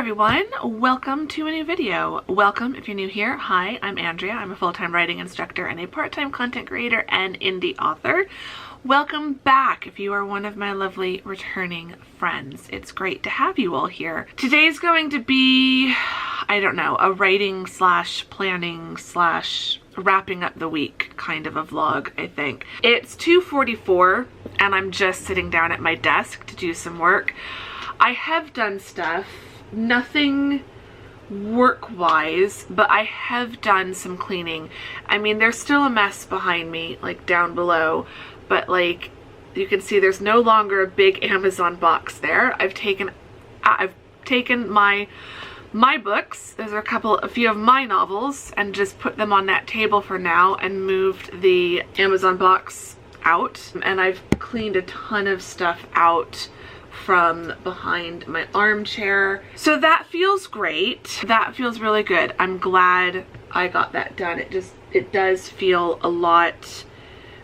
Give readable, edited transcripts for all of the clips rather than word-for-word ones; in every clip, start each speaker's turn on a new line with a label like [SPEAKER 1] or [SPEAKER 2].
[SPEAKER 1] everyone, welcome to a new video. Welcome if you're new here. Hi, I'm Andrea. I'm a full-time writing instructor and a part-time content creator and indie author. Welcome back if you are one of my lovely returning friends. It's great to have you all here. Today's going to be, I don't know, a writing slash planning slash wrapping up the week kind of a vlog, I think. It's 2:44 and I'm just sitting down at my desk to do some work. I have done stuff, nothing work-wise, but I have done some cleaning. I mean, there's still a mess behind me, like down below, but like you can see there's no longer a big Amazon box there. I've taken my books, there's a few of my novels, and just put them on that table for now and moved the Amazon box out. And I've cleaned a ton of stuff out from behind my armchair. So that feels great. That feels really good. I'm glad I got that done. It does feel a lot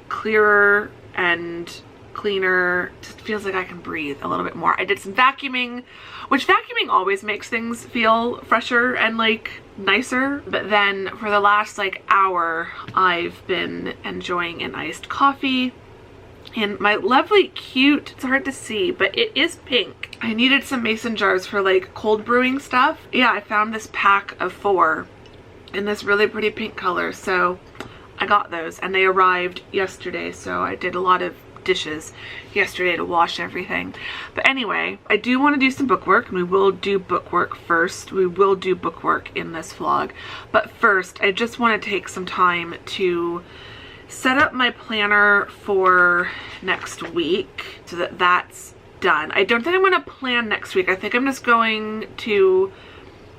[SPEAKER 1] clearer and cleaner. Just feels like I can breathe a little bit more. I did some vacuuming, which vacuuming always makes things feel fresher and like nicer. But then for the last like hour, I've been enjoying an iced coffee and my lovely cute, it's hard to see, but it is pink. I needed some mason jars for like cold brewing stuff. Yeah, I found this pack of 4 in this really pretty pink color, so I got those and they arrived yesterday, so I did a lot of dishes yesterday to wash everything. But anyway, I do want to do some bookwork, and we will do bookwork first. We will do bookwork in this vlog, but first I just want to take some time to set up my planner for next week so that that's done. I don't think I'm going to plan next week. I think I'm just going to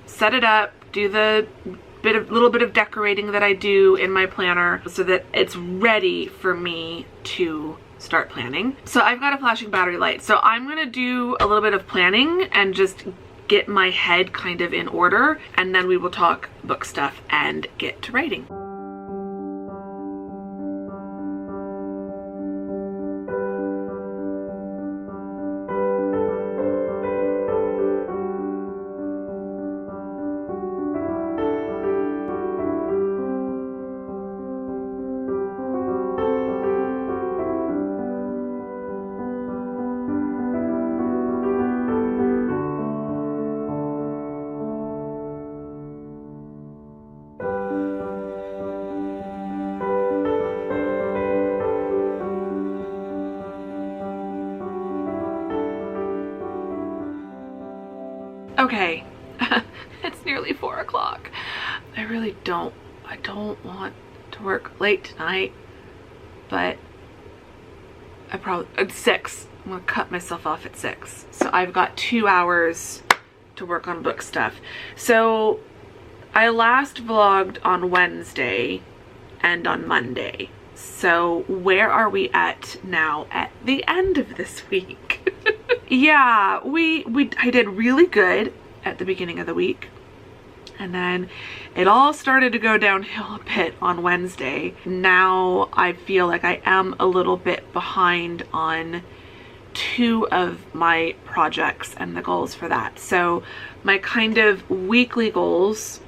[SPEAKER 1] set it up, do the little bit of decorating that I do in my planner so that it's ready for me to start planning. So I've got a flashing battery light. So I'm going to do a little bit of planning and just get my head kind of in order, and then we will talk book stuff and get to writing. Okay, it's nearly 4 o'clock. I don't want to work late tonight, but it's 6. I'm gonna cut myself off at 6. So I've got 2 hours to work on book stuff. So I last vlogged on Wednesday and on Monday. So where are we at now at the end of this week? Yeah, I did really good at the beginning of the week, and then it all started to go downhill a bit on Wednesday. Now I feel like I am a little bit behind on 2 of my projects and the goals for that. So my kind of weekly goals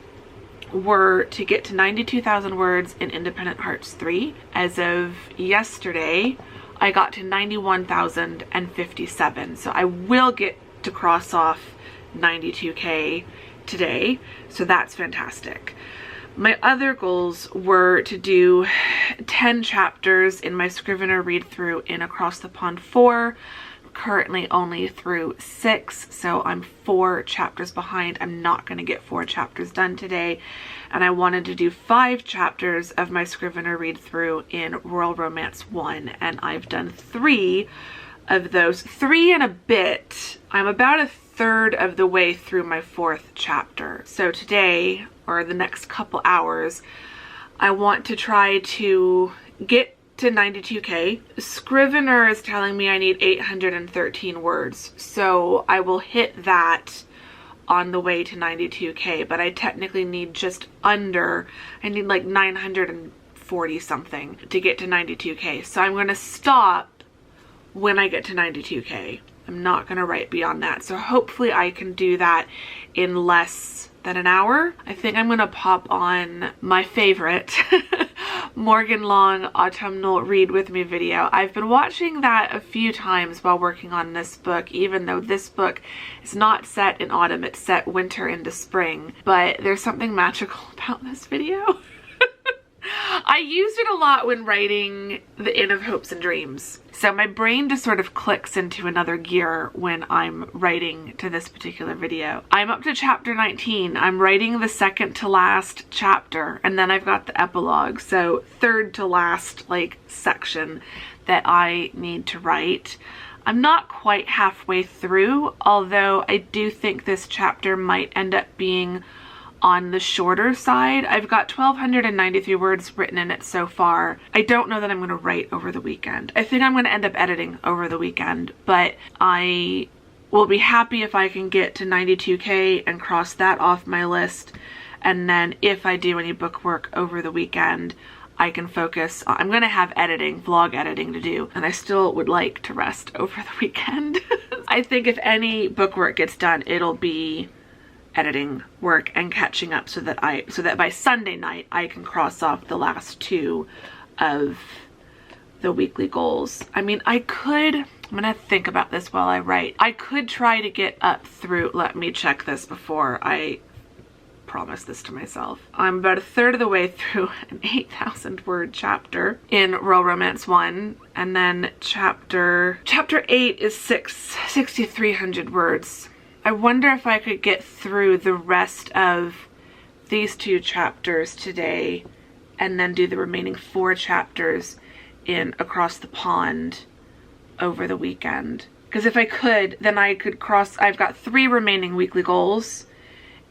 [SPEAKER 1] were to get to 92,000 words in Independent Hearts 3. As of yesterday, I got to 91,057. So I will get to cross off 92K today. So that's fantastic. My other goals were to do 10 chapters in my Scrivener read through in Across the Pond 4. Currently only through 6, so I'm 4 chapters behind. I'm not going to get 4 chapters done today, and I wanted to do 5 chapters of my Scrivener read through in Royal Romance 1, and I've done 3 of those. 3 and a bit. I'm about a third of the way through my 4th chapter. So today, or the next couple hours, I want to try to get to 92K. Scrivener is telling me I need 813 words, so I will hit that on the way to 92K, but I technically need just under, I need like 940 something to get to 92K. So I'm going to stop when I get to 92K. I'm not going to write beyond that. So hopefully I can do that in less than an hour. I think I'm going to pop on my favorite Morgan Long autumnal read with me video. I've been watching that a few times while working on this book, even though this book is not set in autumn, it's set winter into spring. But there's something magical about this video. I used it a lot when writing The Inn of Hopes and Dreams. So my brain just sort of clicks into another gear when I'm writing to this particular video. I'm up to chapter 19. I'm writing the second to last chapter, and then I've got the epilogue. So third to last section that I need to write. I'm not quite halfway through, although I do think this chapter might end up being on the shorter side. I've got 1,293 words written in it so far. I don't know that I'm going to write over the weekend. I think I'm going to end up editing over the weekend, but I will be happy if I can get to 92K and cross that off my list. And then if I do any book work over the weekend, I can focus on, I'm going to have editing, vlog editing to do, and I still would like to rest over the weekend. I think if any book work gets done, it'll be editing work and catching up so that by Sunday night I can cross off the last two of the weekly goals. I mean, I'm gonna think about this while I write. I could try to get up through, let me check this before I promise this to myself. I'm about a third of the way through an 8,000 word chapter in Royal Romance 1, and then chapter 8 is 6,300 words. I wonder if I could get through the rest of these two chapters today and then do the remaining 4 chapters in Across the Pond over the weekend. Because if I could, then I could I've got 3 remaining weekly goals.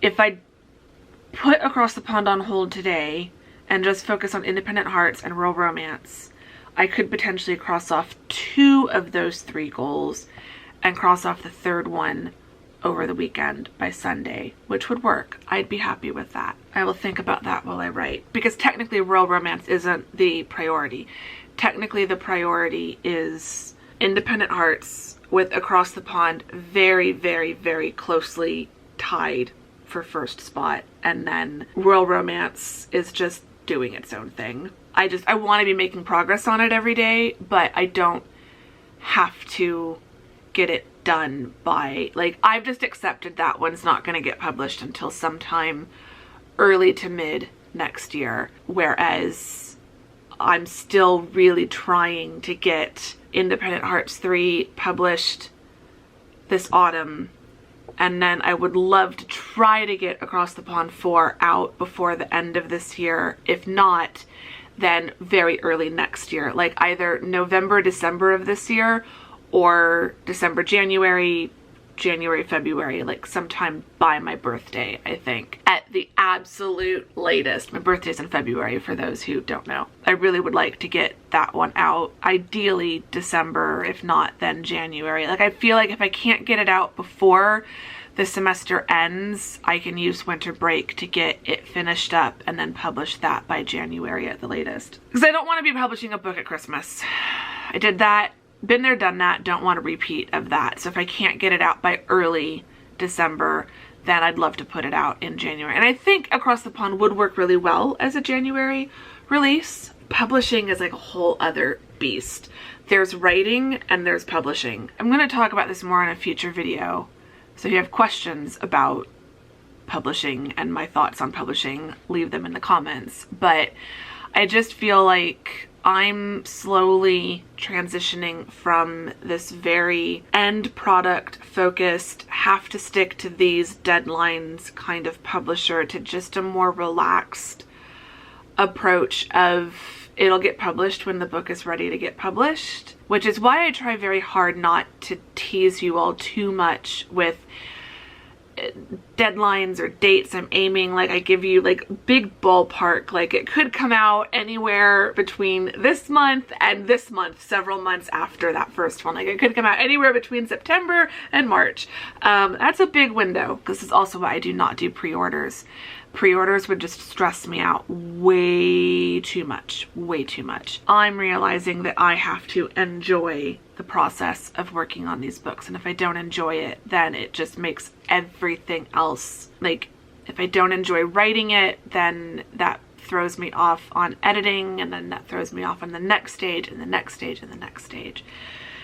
[SPEAKER 1] If I put Across the Pond on hold today and just focus on Independent Hearts and Royal Romance, I could potentially cross off 2 of those 3 goals and cross off the 3rd one over the weekend by Sunday, which would work. I'd be happy with that. I will think about that while I write, because technically Royal Romance isn't the priority. Technically the priority is Independent Hearts, with Across the Pond very, very, very closely tied for first spot, and then Royal Romance is just doing its own thing. I want to be making progress on it every day, but I don't have to get it done by, I've just accepted that one's not going to get published until sometime early to mid next year, whereas I'm still really trying to get Independent Hearts 3 published this autumn, and then I would love to try to get Across the Pond 4 out before the end of this year. If not, then very early next year, either November, December of this year, or December, January, February, sometime by my birthday, I think. At the absolute latest. My birthday's in February, for those who don't know. I really would like to get that one out. Ideally December, if not then January. I feel like if I can't get it out before the semester ends, I can use winter break to get it finished up and then publish that by January at the latest. Because I don't want to be publishing a book at Christmas. I did that. Been there, done that, don't want a repeat of that. So if I can't get it out by early December, then I'd love to put it out in January. And I think Across the Pond would work really well as a January release. Publishing is a whole other beast. There's writing and there's publishing. I'm going to talk about this more in a future video. So if you have questions about publishing and my thoughts on publishing, leave them in the comments. But I just feel like I'm slowly transitioning from this very end product focused, have to stick to these deadlines kind of publisher to just a more relaxed approach of it'll get published when the book is ready to get published, which is why I try very hard not to tease you all too much with deadlines or dates I'm aiming. I give you big ballpark, it could come out anywhere between this month and this month, several months after that first one. It could come out anywhere between September and March. That's a big window. This is also why I do not do pre-orders. Pre-orders would just stress me out way too much, way too much. I'm realizing that I have to enjoy the process of working on these books, and if I don't enjoy it, then it just makes everything else, like, if I don't enjoy writing it, then that throws me off on editing, and then that throws me off on the next stage and the next stage and the next stage.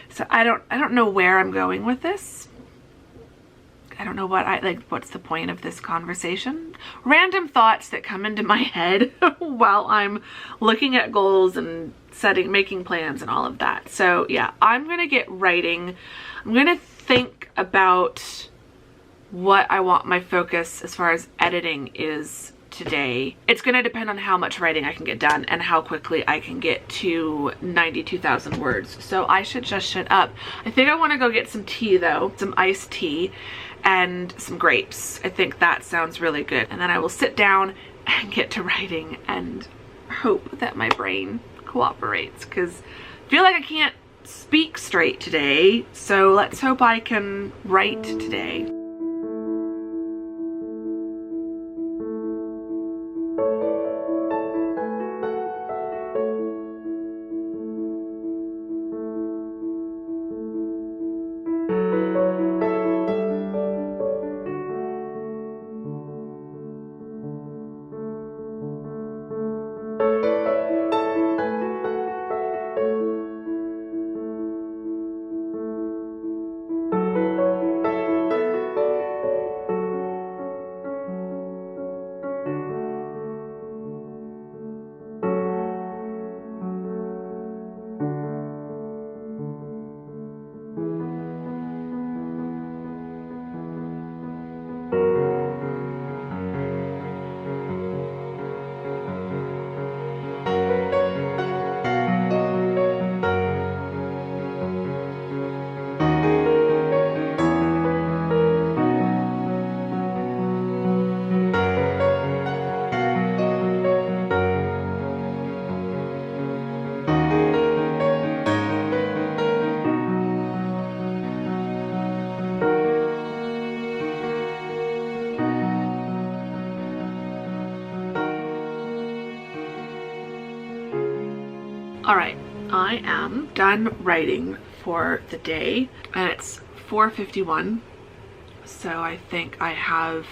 [SPEAKER 1] So I don't know where I'm going with this. I don't know what's the point of this conversation? Random thoughts that come into my head while I'm looking at goals and making plans and all of that. So yeah, I'm gonna get writing. I'm gonna think about what I want my focus as far as editing is today. It's gonna depend on how much writing I can get done and how quickly I can get to 92,000 words. So I should just shut up. I think I wanna go get some tea though, some iced tea and some grapes. I think that sounds really good. And then I will sit down and get to writing and hope that my brain cooperates, because I feel like I can't speak straight today. So let's hope I can write today. All right, I am done writing for the day and it's 4:51. So I think I have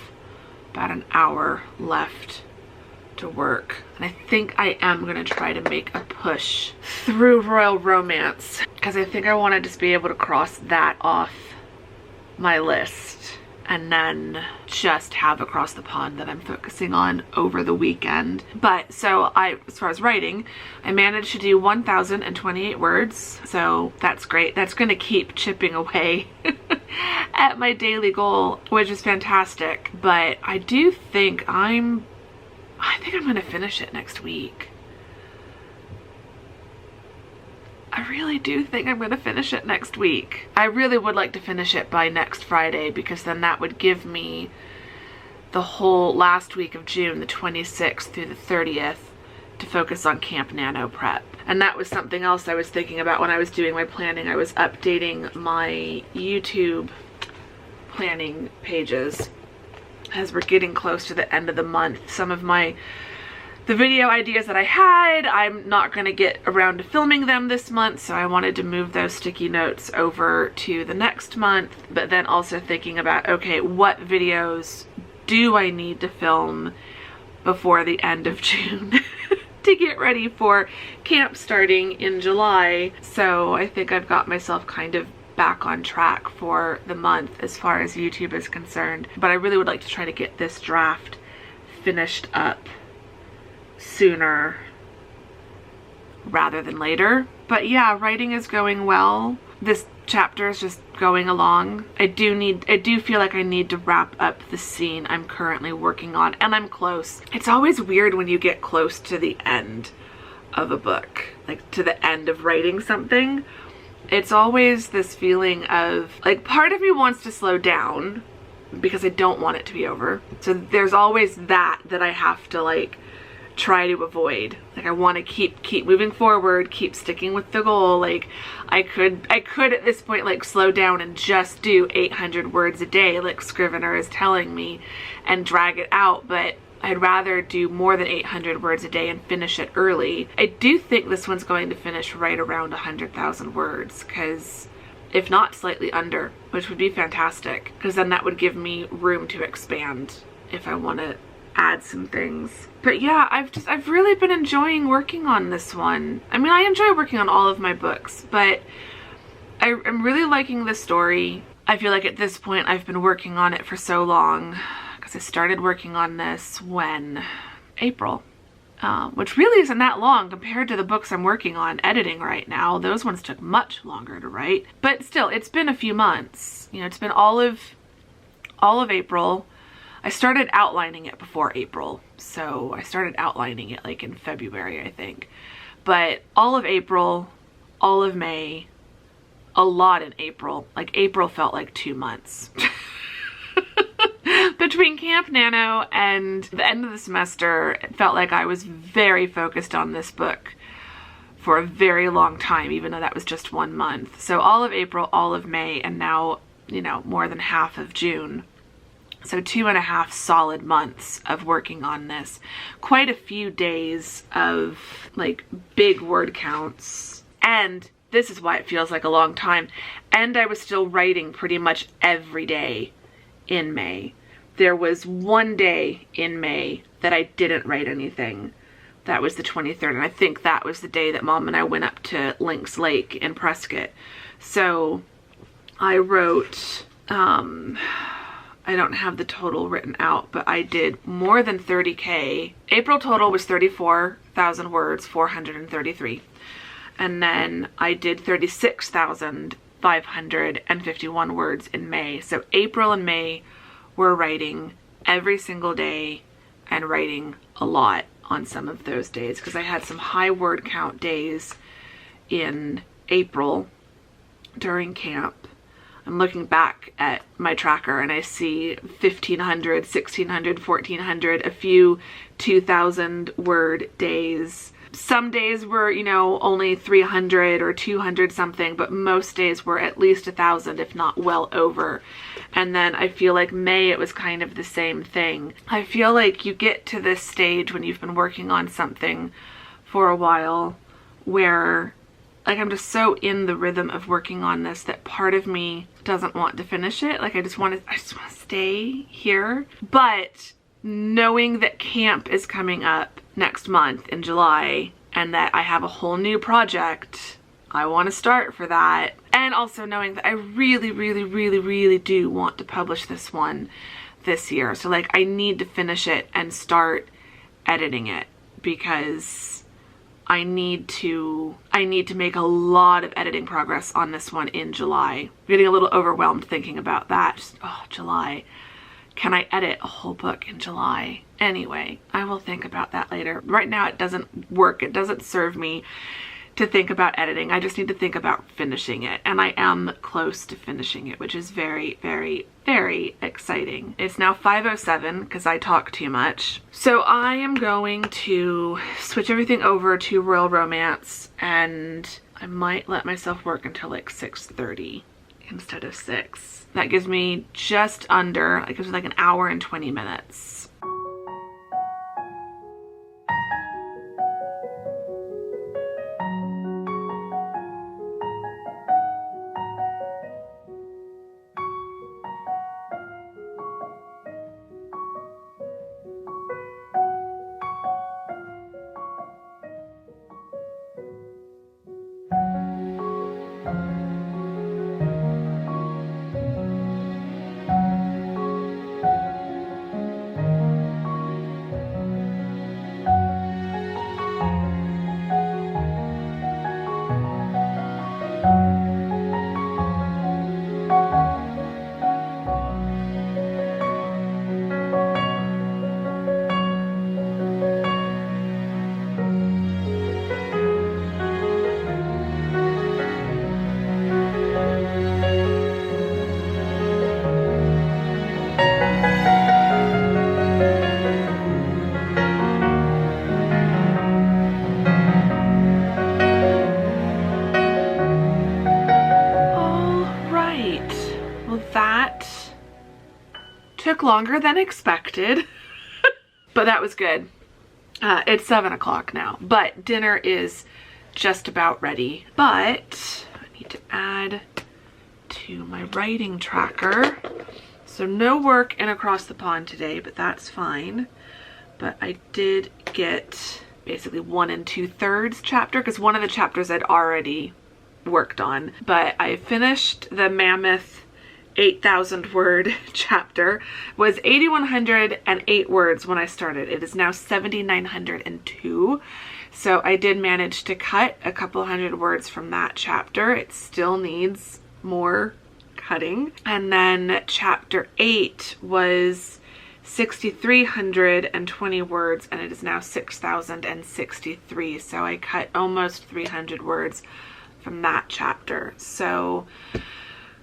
[SPEAKER 1] about an hour left to work. And I think I am gonna try to make a push through Royal Romance, because I think I want to just be able to cross that off my list and then just have Across the Pond that I'm focusing on over the weekend. But so as far as writing, I managed to do 1,028 words. So that's great. That's going to keep chipping away at my daily goal, which is fantastic. But I do think I think I'm going to finish it next week. I really do think I'm going to finish it next week. I really would like to finish it by next Friday, because then that would give me the whole last week of June, the 26th through the 30th, to focus on Camp Nano prep. And that was something else I was thinking about when I was doing my planning. I was updating my YouTube planning pages as we're getting close to the end of the month. Some of the video ideas that I had, I'm not going to get around to filming them this month, so I wanted to move those sticky notes over to the next month. But then also thinking about, okay, what videos do I need to film before the end of June to get ready for camp starting in July. So I think I've got myself kind of back on track for the month as far as YouTube is concerned. But I really would like to try to get this draft finished up sooner rather than later. But yeah, writing is going well. This chapter is just going along. I do feel like I need to wrap up the scene I'm currently working on, and I'm close. It's always weird when you get close to the end of a book, like to the end of writing something. It's always this feeling of, like, part of me wants to slow down because I don't want it to be over. So there's always that I have to, like, try to avoid. Like, I want to keep moving forward, keep sticking with the goal. Like, I could at this point, like, slow down and just do 800 words a day, like Scrivener is telling me, and drag it out. But I'd rather do more than 800 words a day and finish it early. I do think this one's going to finish right around 100,000 words, because if not slightly under, which would be fantastic, because then that would give me room to expand if I want to add some things. But yeah, I've really been enjoying working on this one. I mean, I enjoy working on all of my books, but I'm really liking the story. I feel like at this point I've been working on it for so long, because I started working on this when? April. Which really isn't that long compared to the books I'm working on editing right now. Those ones took much longer to write. But still, it's been a few months. You know, it's been all of April. I started outlining it before April. So I started outlining it like in February, I think. But all of April, all of May, a lot in April. Like April felt like 2 months. Between Camp Nano and the end of the semester, it felt like I was very focused on this book for a very long time, even though that was just 1 month. So all of April, all of May, and now, you know, more than half of June. So 2.5 solid months of working on this. Quite a few days of like big word counts. And this is why it feels like a long time. And I was still writing pretty much every day in May. There was one day in May that I didn't write anything. That was the 23rd, and I think that was the day that Mom and I went up to Lynx Lake in Prescott. So I wrote, I don't have the total written out, but I did more than 30K. April total was 34,000 words, 433. And then I did 36,551 words in May. So April and May were writing every single day and writing a lot on some of those days, because I had some high word count days in April during camp. I'm looking back at my tracker and I see 1,500, 1,600, 1,400, a few 2,000 word days. Some days were, you know, only 300 or 200 something, but most days were at least 1,000, if not well over. And then I feel like May, it was kind of the same thing. I feel like you get to this stage when you've been working on something for a while where, like, I'm just so in the rhythm of working on this that part of me doesn't want to finish it. Like, I just want to stay here. But knowing that camp is coming up next month in July and that I have a whole new project, I want to start for that. And also knowing that I really, really, really, really do want to publish this one this year. So like, I need to finish it and start editing it, because I need to make a lot of editing progress on this one in July. I'm getting a little overwhelmed thinking about that. Just, oh, July. Can I edit a whole book in July? Anyway, I will think about that later. Right now it doesn't work. It doesn't serve me to think about editing. I just need to think about finishing it. And I am close to finishing it, which is very, very, very exciting. It's now 5:07 because I talk too much. So I am going to switch everything over to Royal Romance, and I might let myself work until like 6:30 instead of 6. That gives me just under, it gives me like an hour and 20 minutes. Took longer than expected. But that was good. It's 7 o'clock now, but dinner is just about ready. But I need to add to my writing tracker. So no work in Across the Pond today, but that's fine. But I did get basically 1 2/3 chapter, because one of the chapters I'd already worked on. But I finished the mammoth 8,000 word chapter. It was 8,108 words when I started. It is now 7,902. So I did manage to cut a couple hundred words from that chapter. It still needs more cutting. And then chapter 8 was 6,320 words, and it is now 6,063. So I cut almost 300 words from that chapter. So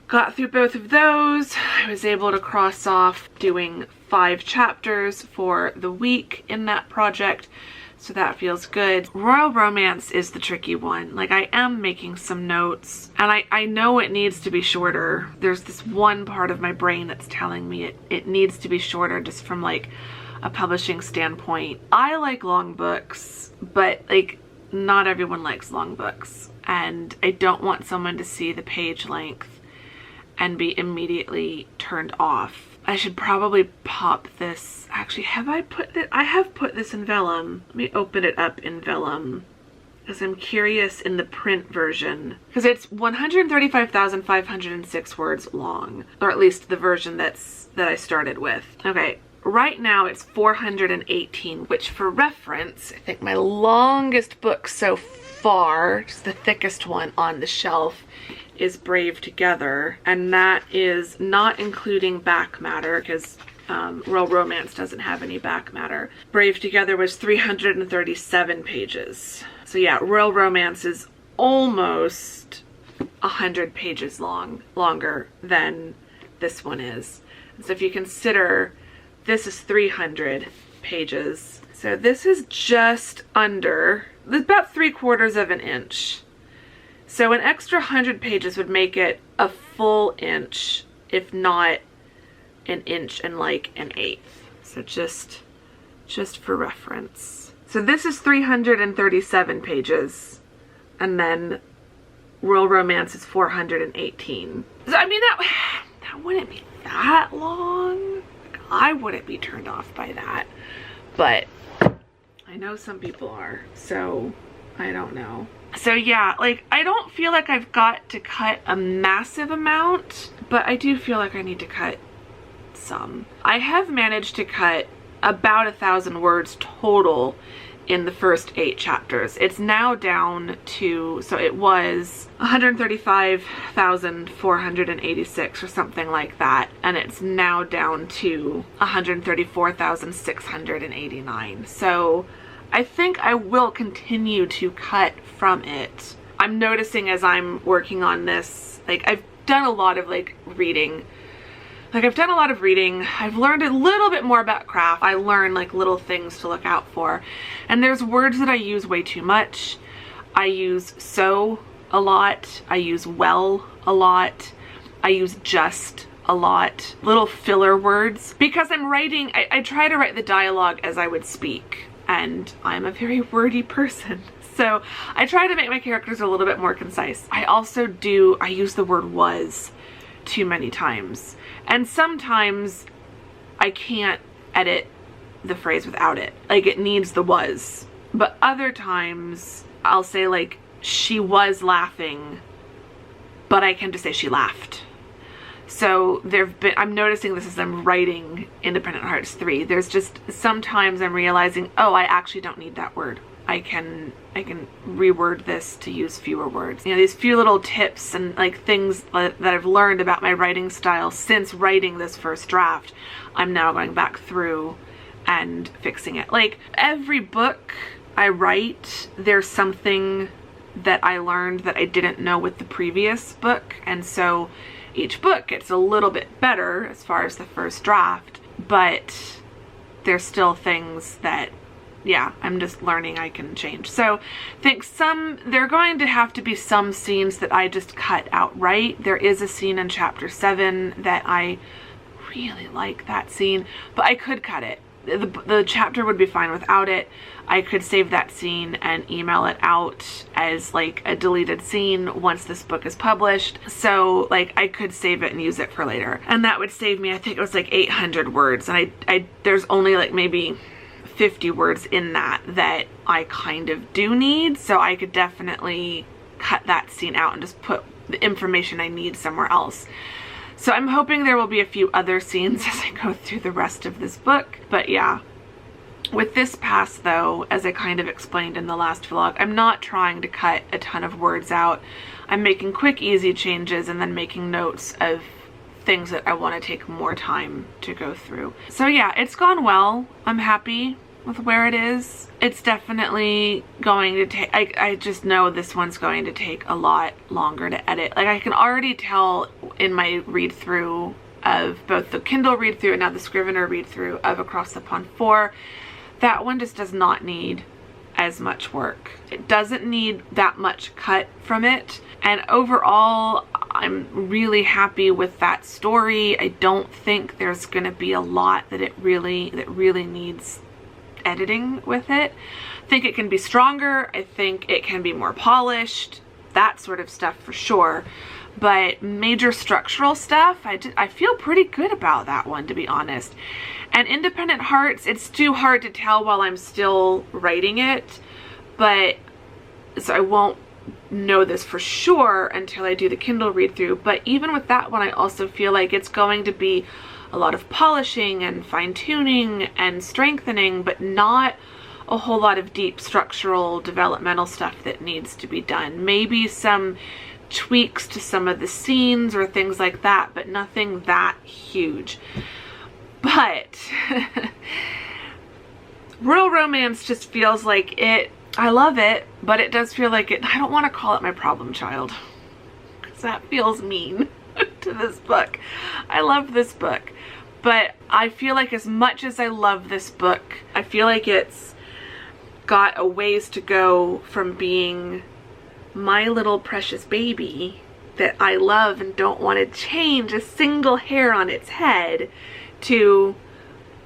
[SPEAKER 1] got through both of those. I was able to cross off doing 5 chapters for the week in that project, so that feels good. Royal Romance is the tricky one. Like, I am making some notes, and I know it needs to be shorter. There's this one part of my brain that's telling me it needs to be shorter, just from like a publishing standpoint. I like long books, but like not everyone likes long books, and I don't want someone to see the page length and be immediately turned off. I should probably pop this. Actually, have I put it? I have put this in vellum. Let me open it up in vellum, because I'm curious in the print version, because it's 135,506 words long, or at least the version that I started with. Okay, right now it's 418, which for reference, I think my longest book so far, just the thickest one on the shelf, is Brave Together, and that is not including back matter, because Royal Romance doesn't have any back matter. Brave Together was 337 pages. So yeah, Royal Romance is almost 100 pages longer than this one is. And so if you consider this is 300 pages, so this is just under, about 3/4 of an inch. So an extra 100 pages would make it a full inch, if not an inch and like an eighth. So just for reference. So this is 337 pages, and then Royal Romance is 418. So I mean, that wouldn't be that long. I wouldn't be turned off by that, but I know some people are, so I don't know. So yeah, like, I don't feel like I've got to cut a massive amount, but I do feel like I need to cut some. I have managed to cut about 1,000 words total in the first 8 chapters. It's now down to, so it was 135,486 or something like that, and it's now down to 134,689. So I think I will continue to cut from it. I'm noticing as I'm working on this, like, I've done a lot of reading. I've learned a little bit more about craft. I learn like little things to look out for. And there's words that I use way too much. I use so a lot. I use well a lot. I use just a lot. Little filler words. Because I'm writing, I try to write the dialogue as I would speak. And I'm a very wordy person. So I try to make my characters a little bit more concise. I use the word was too many times. And sometimes I can't edit the phrase without it. Like, it needs the was. But other times I'll say like, she was laughing, but I can just say she laughed. So I'm noticing this as I'm writing Independent Hearts 3. There's just sometimes I'm realizing, oh, I actually don't need that word. I can reword this to use fewer words. You know, these few little tips and like things that I've learned about my writing style since writing this first draft, I'm now going back through and fixing it. Like, every book I write, there's something that I learned that I didn't know with the previous book, and so each book gets a little bit better as far as the first draft, but there's still things that, yeah, I'm just learning I can change. So I think there are going to have to be some scenes that I just cut outright. There is a scene in chapter 7 that I really like, that scene, but I could cut it. the chapter would be fine without it. I could save that scene and email it out as like a deleted scene once this book is published. So like I could save it and use it for later. And that would save me, I think it was like 800 words. And there's only like maybe 50 words in that I kind of do need. So I could definitely cut that scene out and just put the information I need somewhere else. So I'm hoping there will be a few other scenes as I go through the rest of this book. But yeah. With this pass though, as I kind of explained in the last vlog, I'm not trying to cut a ton of words out. I'm making quick, easy changes and then making notes of things that I want to take more time to go through. So yeah, it's gone well. I'm happy with where it is. It's definitely going to take, I just know this one's going to take a lot longer to edit. Like I can already tell in my read through of both the Kindle read through and now the Scrivener read through of Across the Pond 4, that one just does not need as much work. It doesn't need that much cut from it. And overall, I'm really happy with that story. I don't think there's going to be a lot that really needs editing with it. I think it can be stronger. I think it can be more polished. That sort of stuff for sure. But major structural stuff, I feel pretty good about that one, to be honest. And Independent Hearts, it's too hard to tell while I'm still writing it, but so I won't know this for sure until I do the Kindle read through. But even with that one, I also feel like it's going to be a lot of polishing and fine-tuning and strengthening, but not a whole lot of deep structural developmental stuff that needs to be done. Maybe some tweaks to some of the scenes or things like that, but nothing that huge. But Royal Romance just feels like it, I love it, but it does feel like it, I don't want to call it my problem child, because that feels mean to this book. I love this book, but I feel like as much as I love this book, I feel like it's got a ways to go from being my little precious baby that I love and don't want to change a single hair on its head to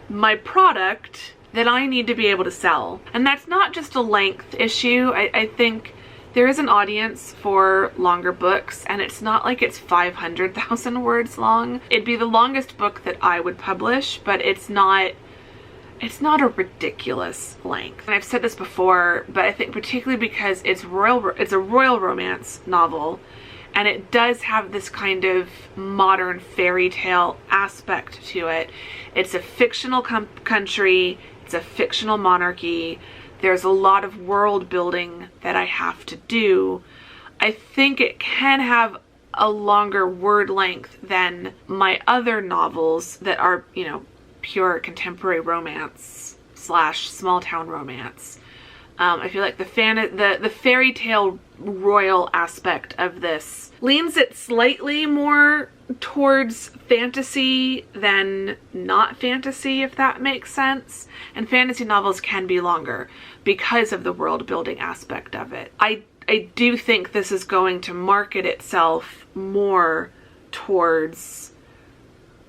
[SPEAKER 1] my product that I need to be able to sell. And that's not just a length issue. I think there is an audience for longer books, and it's not like it's 500,000 words long. It'd be the longest book that I would publish, but it's not a ridiculous length. And I've said this before, but I think particularly because it's a royal romance novel, and it does have this kind of modern fairy tale aspect to it. It's a fictional country, it's a fictional monarchy, there's a lot of world building that I have to do. I think it can have a longer word length than my other novels that are, you know, pure contemporary romance / small town romance. I feel like the fairy tale royal aspect of this leans it slightly more towards fantasy than not fantasy, if that makes sense. And fantasy novels can be longer because of the world building aspect of it. I do think this is going to market itself more towards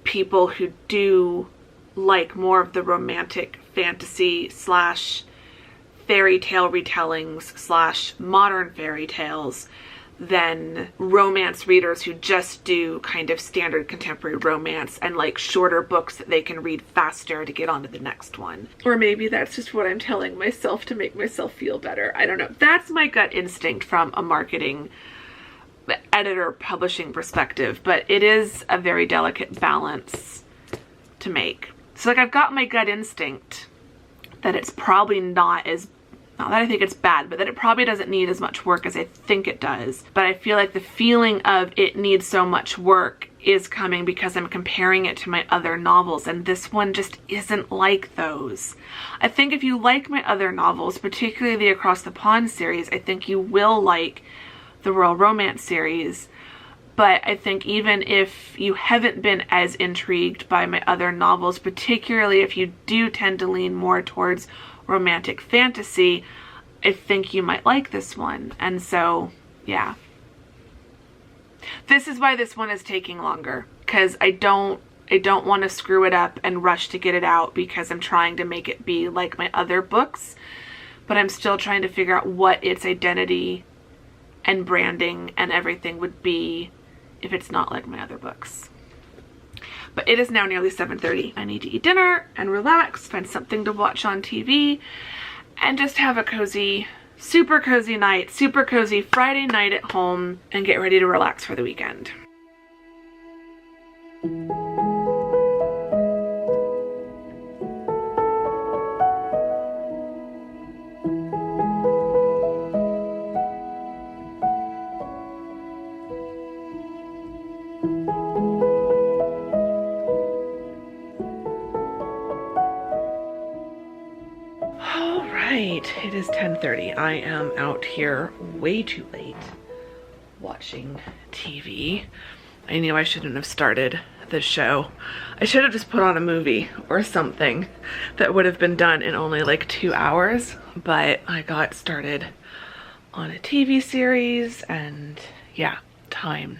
[SPEAKER 1] people who do like more of the romantic fantasy / fairy tale retellings / modern fairy tales than romance readers who just do kind of standard contemporary romance and like shorter books that they can read faster to get on to the next one. Or maybe that's just what I'm telling myself to make myself feel better. I don't know. That's my gut instinct from a marketing editor publishing perspective, but it is a very delicate balance to make. So like I've got my gut instinct that it's probably not that I think it's bad, but that it probably doesn't need as much work as I think it does. But I feel like the feeling of it needs so much work is coming because I'm comparing it to my other novels, and this one just isn't like those. I think if you like my other novels, particularly the Across the Pond series, I think you will like the Royal Romance series. But I think even if you haven't been as intrigued by my other novels, particularly if you do tend to lean more towards romantic fantasy, I think you might like this one. And so, yeah. This is why this one is taking longer, because I don't I don't want to screw it up and rush to get it out because I'm trying to make it be like my other books, but I'm still trying to figure out what its identity and branding and everything would be if it's not like my other books. But it is now nearly 7:30. I need to eat dinner and relax, find something to watch on TV, and just have a cozy, super cozy night, super cozy Friday night at home, and get ready to relax for the weekend. It is 10:30. I am out here way too late watching TV. I knew I shouldn't have started this show. I should have just put on a movie or something that would have been done in only like 2 hours, but I got started on a TV series and yeah, time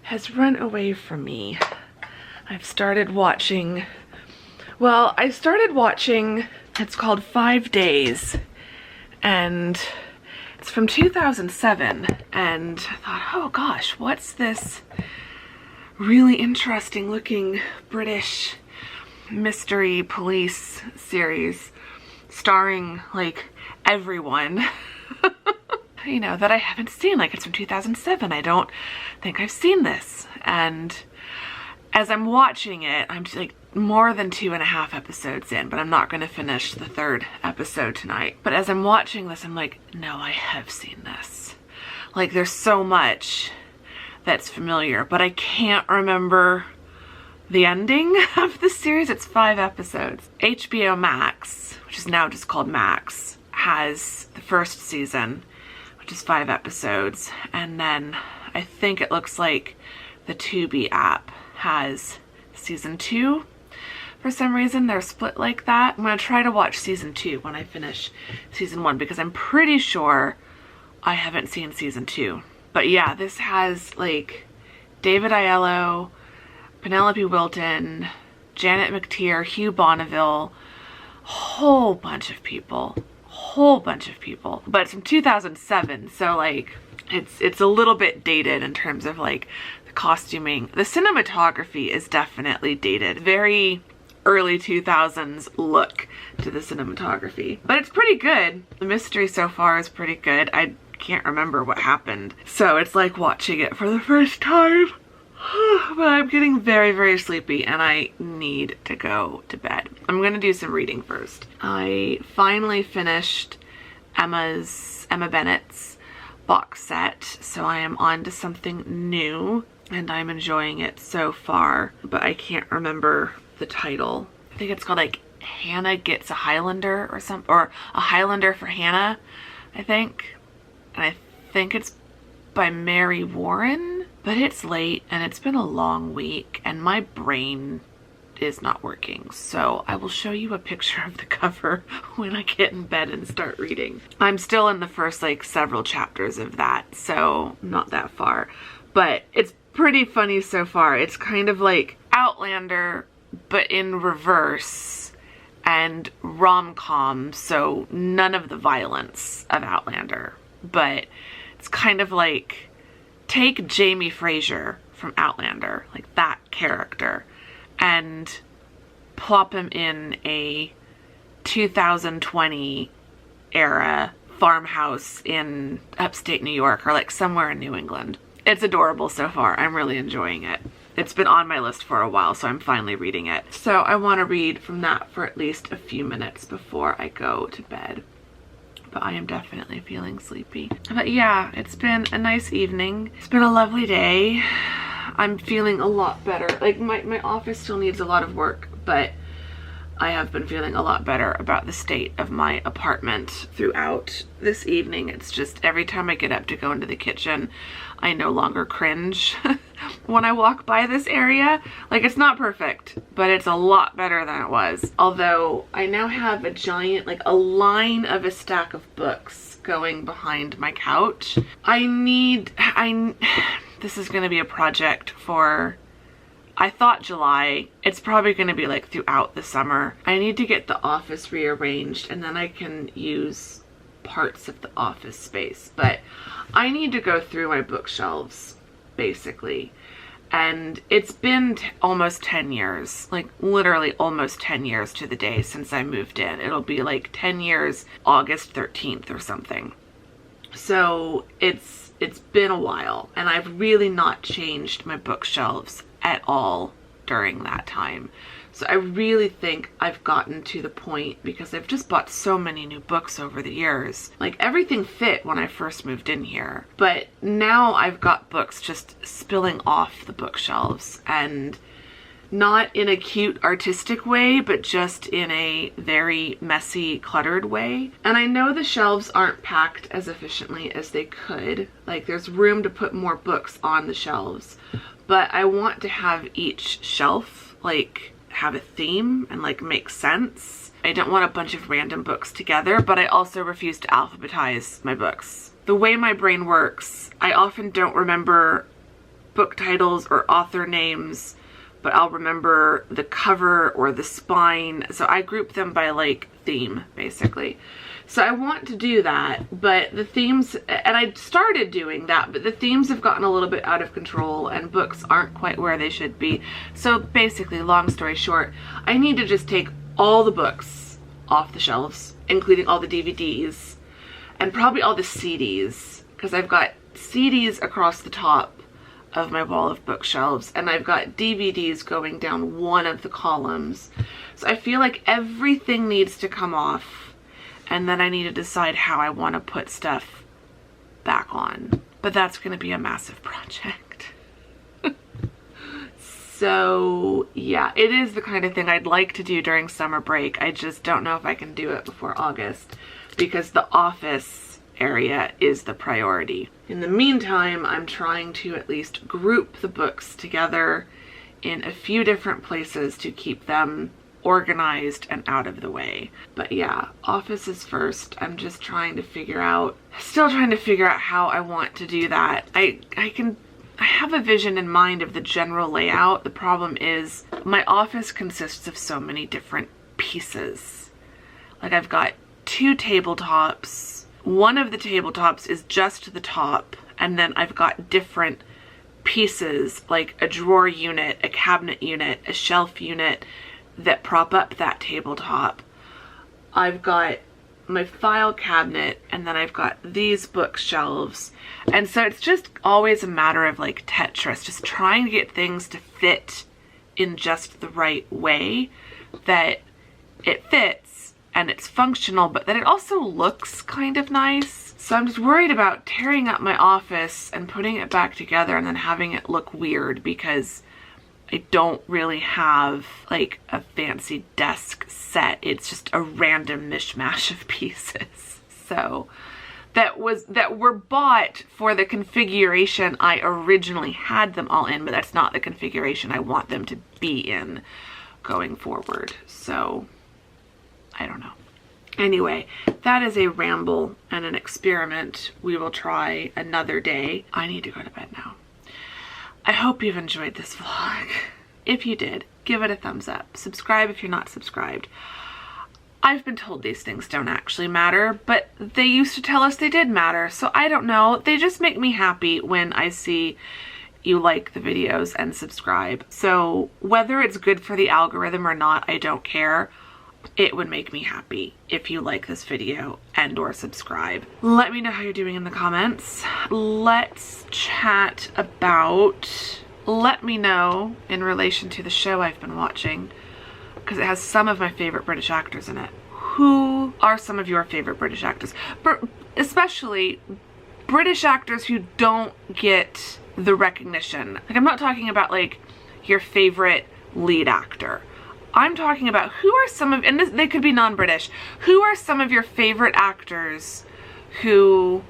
[SPEAKER 1] has run away from me. I've started watching, well, I started watching, it's called 5 Days, and it's from 2007, and I thought, oh gosh, what's this really interesting looking British mystery police series starring like everyone you know, that I haven't seen. Like, it's from 2007. I don't think I've seen this. And as I'm watching it, I'm just like more than 2.5 episodes in, but I'm not going to finish the 3rd episode tonight. But as I'm watching this, I'm like, no, I have seen this. Like, there's so much that's familiar, but I can't remember the ending of the series. It's 5 episodes. HBO Max, which is now just called Max, has the 1st season, which is 5 episodes. And then I think it looks like the Tubi app has season 2. For some reason, they're split like that. I'm gonna try to watch season 2 when I finish season 1, because I'm pretty sure I haven't seen season 2. But yeah, this has like David Aiello, Penelope Wilton, Janet McTeer, Hugh Bonneville, whole bunch of people. But it's from 2007, so like it's a little bit dated in terms of like the costuming. The cinematography is definitely dated. Very early 2000s look to the cinematography, but it's pretty good. The mystery so far is pretty good. I can't remember what happened, so it's like watching it for the first time. But I'm getting very, very sleepy and I need to go to bed. I'm gonna do some reading first. I finally finished Emma Bennett's box set, so I am on to something new and I'm enjoying it so far, but I can't remember the title. I think it's called like Hannah Gets a Highlander or something, or A Highlander for Hannah, I think. And I think it's by Mary Warren, but it's late and it's been a long week and my brain is not working. So I will show you a picture of the cover when I get in bed and start reading. I'm still in the first like several chapters of that, so not that far, but it's pretty funny so far. It's kind of like Outlander, but in reverse, and rom-com, so none of the violence of Outlander. But it's kind of like, take Jamie Fraser from Outlander, like that character, and plop him in a 2020 era farmhouse in upstate New York, or like somewhere in New England. It's adorable so far. I'm really enjoying it. It's been on my list for a while, so I'm finally reading it. So I want to read from that for at least a few minutes before I go to bed. But I am definitely feeling sleepy. But yeah, it's been a nice evening. It's been a lovely day. I'm feeling a lot better. Like my office still needs a lot of work, but I have been feeling a lot better about the state of my apartment throughout this evening. It's just every time I get up to go into the kitchen, I no longer cringe when I walk by this area. Like, it's not perfect, but it's a lot better than it was. Although I now have a giant, like a line of a stack of books going behind my couch. This is gonna be a project for I thought July. It's probably going to be like throughout the summer. I need to get the office rearranged and then I can use parts of the office space. But I need to go through my bookshelves, basically. And it's been almost 10 years, like literally almost 10 years to the day since I moved in. It'll be like 10 years, August 13th or something. So it's been a while, and I've really not changed my bookshelves at all during that time. So I really think I've gotten to the point, because I've just bought so many new books over the years. Like, everything fit when I first moved in here, but now I've got books just spilling off the bookshelves, and not in a cute artistic way, but just in a very messy, cluttered way. And I know the shelves aren't packed as efficiently as they could. Like, there's room to put more books on the shelves, but I want to have each shelf like have a theme and like make sense. I don't want a bunch of random books together, but I also refuse to alphabetize my books. The way my brain works, I often don't remember book titles or author names, but I'll remember the cover or the spine. So I group them by like theme, basically. So I want to do that, but the themes, and I started doing that, but the themes have gotten a little bit out of control and books aren't quite where they should be. So basically, long story short, I need to just take all the books off the shelves, including all the DVDs and probably all the CDs, because I've got CDs across the top of my wall of bookshelves and I've got DVDs going down one of the columns. So I feel like everything needs to come off. And then I need to decide how I want to put stuff back on. But that's going to be a massive project. So yeah, it is the kind of thing I'd like to do during summer break. I just don't know if I can do it before August, because the office area is the priority. In the meantime, I'm trying to at least group the books together in a few different places to keep them organized and out of the way. But yeah, office is first. I'm just trying to figure out, still trying to figure out how I want to do that. I have a vision in mind of the general layout. The problem is my office consists of so many different pieces. Like, I've got two tabletops. One of the tabletops is just the top, and then I've got different pieces, like a drawer unit, a cabinet unit, a shelf unit, that prop up that tabletop. I've got my file cabinet, and then I've got these bookshelves. And so it's just always a matter of like Tetris, just trying to get things to fit in just the right way, that it fits and it's functional, but that it also looks kind of nice. So I'm just worried about tearing up my office and putting it back together and then having it look weird, because I don't really have like a fancy desk set. It's just a random mishmash of pieces. So that were bought for the configuration I originally had them all in, but that's not the configuration I want them to be in going forward. So I don't know. Anyway, that is a ramble and an experiment we will try another day. I need to go to bed now. I hope you've enjoyed this vlog. If you did, give it a thumbs up. Subscribe if you're not subscribed. I've been told these things don't actually matter, but they used to tell us they did matter, so I don't know. They just make me happy when I see you like the videos and subscribe. So whether it's good for the algorithm or not, I don't care. It would make me happy if you like this video and or subscribe. Let me know how you're doing in the comments. Let's chat about, let me know in relation to the show I've been watching, because it has some of my favorite British actors in it. Who are some of your favorite British actors? Especially British actors who don't get the recognition. Like, I'm not talking about like your favorite lead actor. I'm talking about who are some of, and they could be non-British, who are some of your favorite actors who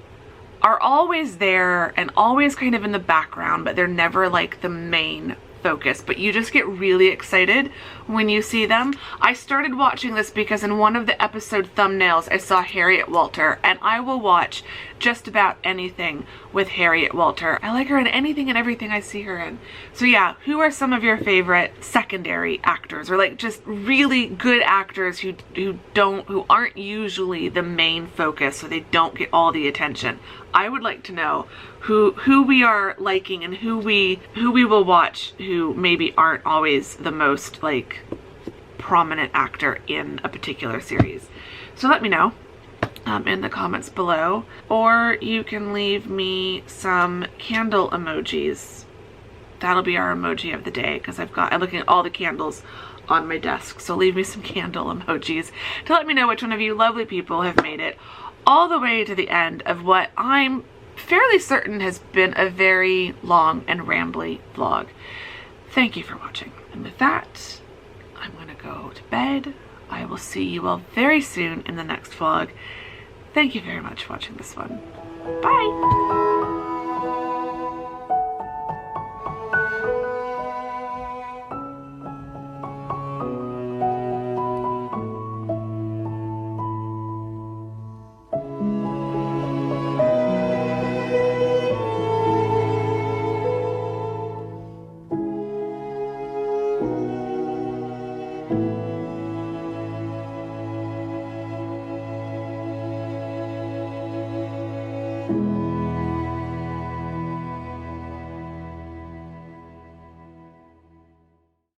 [SPEAKER 1] are always there and always kind of in the background, but they're never like the main focus, but you just get really excited when you see them. I started watching this because in one of the episode thumbnails I saw Harriet Walter, and I will watch just about anything with Harriet Walter. I like her in anything and everything I see her in. So yeah, who are some of your favorite secondary actors, or like just really good actors who aren't usually the main focus, so they don't get all the attention? I would like to know who we are liking and who we will watch who maybe aren't always the most like prominent actor in a particular series. So let me know in the comments below, or you can leave me some candle emojis. That'll be our emoji of the day, because I'm looking at all the candles on my desk. So leave me some candle emojis to let me know which one of you lovely people have made it all the way to the end of what I'm fairly certain has been a very long and rambly vlog. Thank you for watching. And with that, I'm gonna go to bed. I will see you all very soon in the next vlog. Thank you very much for watching this one. Bye!